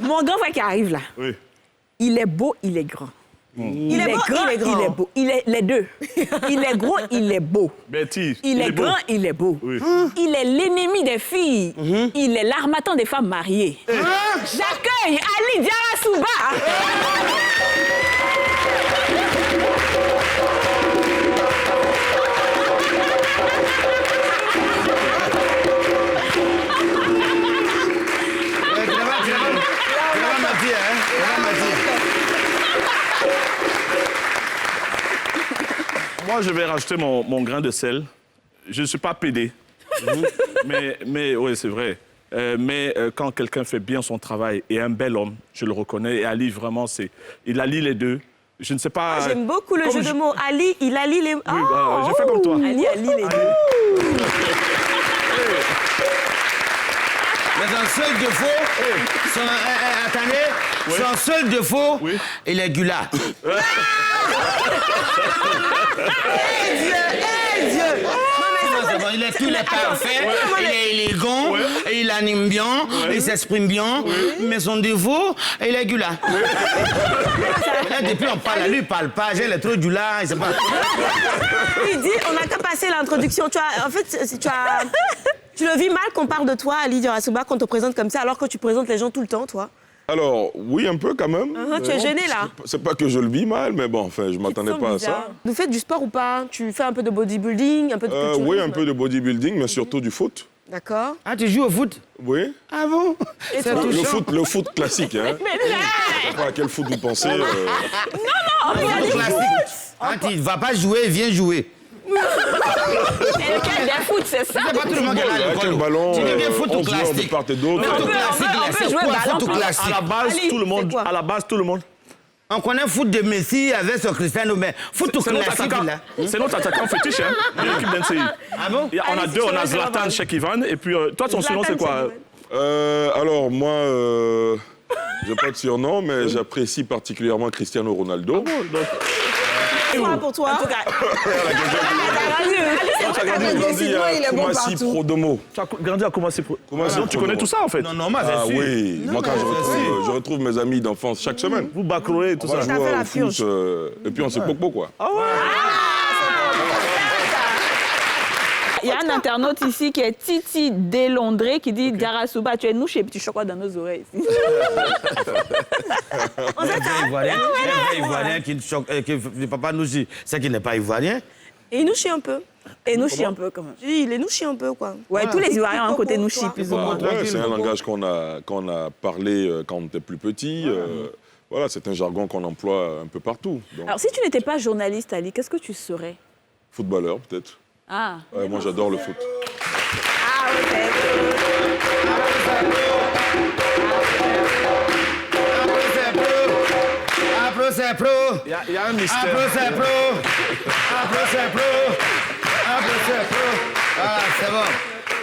Mon grand frère qui arrive là, Oui. il est beau, il est grand. Il est beau, il est grand. Il est beau. Il est les deux. Il est gros, il est beau. Betty, Il est beau. grand, il est beau. Oui. Il est l'ennemi des filles. Il est l'armatan des femmes mariées. J'accueille Ali Diarra Souba. Moi, je vais rajouter mon grain de sel. Je ne suis pas pédé. mais oui, c'est vrai. Mais quand quelqu'un fait bien son travail et un bel homme, je le reconnais. Et Ali, vraiment, il allie les deux. Je ne sais pas... J'aime beaucoup le comme jeu de mots. Ali, il allie les... Oui, j'ai fait comme toi. Ali allie les deux. Mais son seul défaut, attendez, son seul défaut, il est gula. Il est tout, il est parfait, il est élégant, il anime bien, il s'exprime bien, mais son défaut, il est gula. Là, depuis on parle, lui il parle pas, il est trop gula, il sait pas. Il dit, on n'a qu'à passer l'introduction. En fait, tu le vis mal qu'on parle de toi, Ali Diarra Souba, qu'on te présente comme ça, alors que tu présentes les gens tout le temps, toi. Alors, oui, un peu quand même. Tu es gêné, là. C'est pas que je le vis mal, mais bon, enfin, je m'attendais pas à ça. Vous faites du sport ou pas? Tu fais un peu de bodybuilding, un peu de culturisme? Oui, un peu de bodybuilding, mais surtout du foot. D'accord. Ah, tu joues au foot? Oui. Ah bon? Et toi? Le foot classique, hein. Je sais pas à quel foot vous pensez. Foot classique. Ah, tu ne vas pas jouer, viens jouer. Quelqu'un bien foot, c'est ça? C'est pas tout le monde qui a Avec un l'école. ballon, Tu dis bien foot on ou joue de classique? part et d'autre. Foot ou classique, on peut c'est jouer quoi ballon foot ou par- classique? À la base, Ali, tout le monde. c'est quoi? À la base, tout le monde. On connaît foot de Messi avec son Cristiano, mais foot ou C'est notre classique, attaquant. là? C'est notre attaquant fétiche, hein, de l'équipe d'NCI. Ah bon? On a Allez, deux, on a c'est Zlatan, vrai. Cheikh Ivan, et puis toi, ton surnom, c'est quoi? Alors, moi, j'ai pas de surnom, mais j'apprécie particulièrement Cristiano Ronaldo. Pour toi. En tout cas, J'ai grandi à Koumassi Prodomo. Tu as grandi à Koumassi. Koumassi Donc tu connais Prodomo. tout ça, en fait. Non, non, moi, Ah c'est sûr. oui, moi quand je retrouve mes amis d'enfance chaque semaine. Vous bacroez et tout On va ça. jouer fait la au purge. foot, et puis on se popo, quoi. il y a un internaute ici qui est Titi Delondré qui dit Diarra Souba, tu es nous chez petit chocolat dans nos oreilles. Un vrai Ivoirien qui ne peut pas nous dire ce qui n'est pas Ivoirien. Et il nous chie un peu. Et nous chie un peu quand même. Il est nous chie un peu, quoi. Ouais, tous les Ivoiriens ont un côté nous chie plus ou moins. Ouais, c'est un langage qu'on a parlé quand on était plus petit. Voilà, c'est un jargon qu'on emploie un peu partout. Donc, Alors si tu n'étais pas journaliste, Ali, qu'est-ce que tu serais? footballeur, peut-être. Ah. Ouais, moi, j'adore le foot. Ah, ok. Applaudissez pro. Il y a un mystère. Applaudissez pro. Applaudissez pro. Applaudissez pro. Voilà, c'est bon.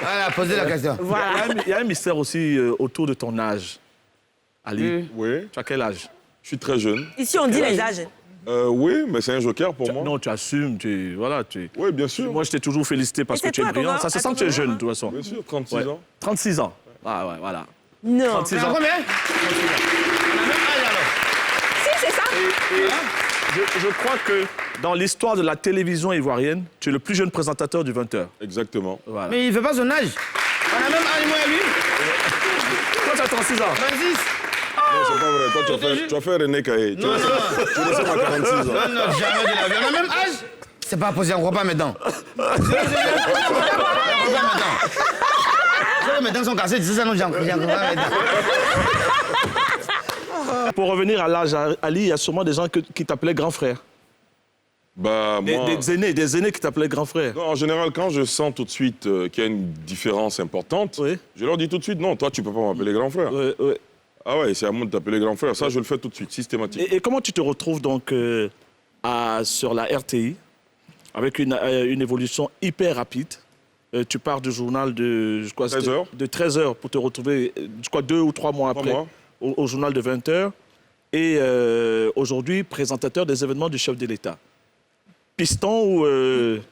Voilà, posez la question. Il y a un mystère aussi autour de ton âge. Ali, Oui, tu as quel âge? je suis très jeune. Ici, on dit les âges. Oui, mais c'est un joker pour moi. Non, tu assumes, voilà. Oui, bien sûr. Moi, je t'ai toujours félicité parce Et que c'est tu es toi, brillant. comment- Ça se à sent que tu es combien, jeune, de hein toute façon. Bien sûr, 36 Ouais. ans. 36 ans. Ah ouais, voilà. Non. 36 C'est ans. combien? Si, c'est ça. Je crois que dans l'histoire de la télévision ivoirienne, tu es le plus jeune présentateur du 20h. Exactement. Voilà. Mais il ne fait pas son âge. On a même âge, moi et lui. Toi, tu as 36 ans. 26. Non, c'est pas vrai. Toi, tu as fait René Caillé. Tu descends à 46 ans. Non, non, jamais de la vie. On a même âge. C'est pas possible, on ne croit pas mes dents. On ne croit pas mes dents sont cassées, c'est ça, non, j'en crois pas mes dents. Pour revenir à l'âge, Ali, il y a sûrement des gens qui t'appelaient grand frère. Bah, moi... Des aînés qui t'appelaient grand frère. Non, en général, quand je sens tout de suite qu'il y a une différence importante, Oui. je leur dis tout de suite, non, toi, tu peux pas m'appeler grand frère. Ouais. Ah ouais, c'est à moi de t'appeler grand frère. Ça, je le fais tout de suite, systématiquement. Et comment tu te retrouves donc sur la RTI avec une évolution hyper rapide? Tu pars du journal de 13 heures. De 13 heures pour te retrouver, je crois, 2 ou 3 mois 3 après mois. au journal de 20 heures. Et aujourd'hui, présentateur des événements du chef de l'État. Piston ou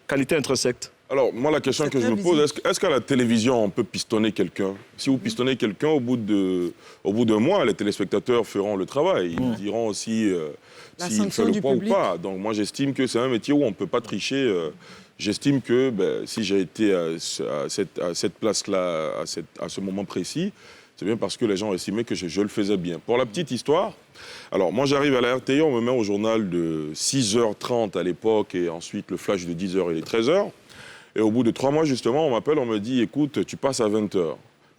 qualité intrinsèque? Alors, moi, la question que je me pose, est-ce qu'à la télévision, on peut pistonner quelqu'un? Si vous pistonnez quelqu'un, au bout d'un mois, les téléspectateurs feront le travail. Ils diront aussi s'il fait le poids ou pas. Donc, moi, j'estime que c'est un métier où on ne peut pas tricher. J'estime que si j'ai été à cette place-là, à ce moment précis, c'est bien parce que les gens ont estimé que je le faisais bien. Pour la petite histoire, alors moi j'arrive à la RTI, on me met au journal de 6h30 à l'époque et ensuite le flash de 10h et les 13h. Et au bout de 3 mois justement, on m'appelle, on me dit écoute, tu passes à 20h.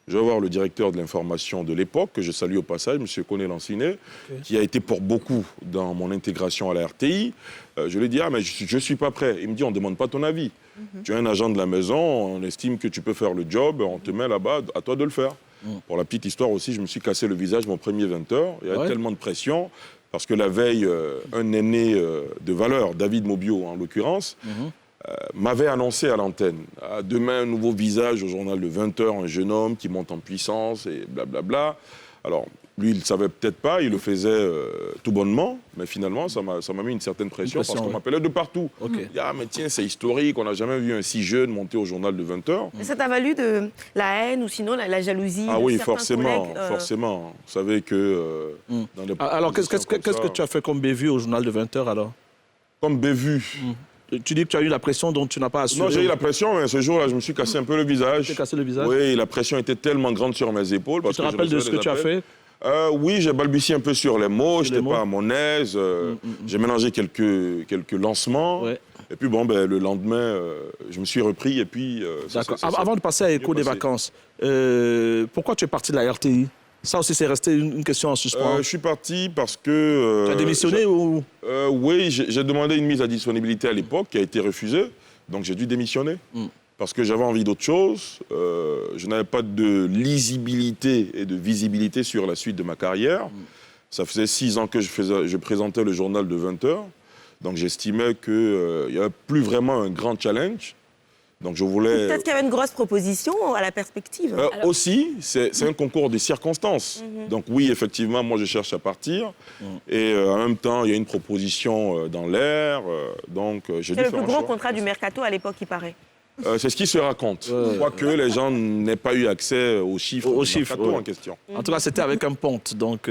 Je vais voir le directeur de l'information de l'époque, que je salue au passage, M. Koné Lancinet, qui a été pour beaucoup dans mon intégration à la RTI. Je lui ai dit, mais je ne suis pas prêt. Il me dit, on ne demande pas ton avis. Tu es un agent de la maison, on estime que tu peux faire le job, on te met là-bas, à toi de le faire. Pour la petite histoire aussi, je me suis cassé le visage mon premier 20h. Il y a tellement de pression, parce que la veille, un aîné de valeur, David Mobio en l'occurrence, m'avait annoncé à l'antenne. Demain, un nouveau visage au journal de 20h, un jeune homme qui monte en puissance et blablabla. Alors, lui, il ne savait peut-être pas, il le faisait tout bonnement, mais finalement, ça m'a mis une certaine pression parce qu'on m'appelait de partout. Il dit, mais tiens, c'est historique, on n'a jamais vu un si jeune monter au journal de 20h. Et ça t'a valu de la haine ou sinon la jalousie? Ah oui, forcément, forcément. Vous savez que... dans des alors, qu'est-ce que tu as fait comme bévue au journal de 20h alors? Comme bévue Tu dis que tu as eu la pression dont tu n'as pas assuré. Non, j'ai eu la pression, mais ce jour-là, je me suis cassé un peu le visage. Tu t'es cassé le visage? Oui, la pression était tellement grande sur mes épaules. Tu te rappelles de ce que tu as fait? Oui, j'ai balbutié un peu sur les mots, je n'étais pas à mon aise. J'ai mélangé quelques lancements. Ouais. Et puis, le lendemain, je me suis repris et puis... D'accord. Avant de passer à Écho des vacances, pourquoi tu es parti de la RTI? Ça aussi, c'est resté une question en suspens. Je suis parti parce que... tu as démissionné ou... Oui, j'ai demandé une mise à disponibilité à l'époque qui a été refusée. Donc, j'ai dû démissionner. Parce que j'avais envie d'autre chose. Je n'avais pas de lisibilité et de visibilité sur la suite de ma carrière. Ça faisait 6 ans que je présentais le journal de 20h. Donc, j'estimais qu'il n'y avait plus vraiment un grand challenge. Donc je voulais... Peut-être qu'il y avait une grosse proposition à la perspective. Aussi, c'est un concours de circonstances. Donc oui, effectivement, moi je cherche à partir. Et en même temps, il y a une proposition dans l'air. Donc j'ai dû faire un choix. C'est le plus gros contrat du Mercato à l'époque, il paraît. C'est ce qui se raconte. Quoique les gens n'aient pas eu accès aux chiffres, en question. En tout cas, c'était avec un ponte. Donc...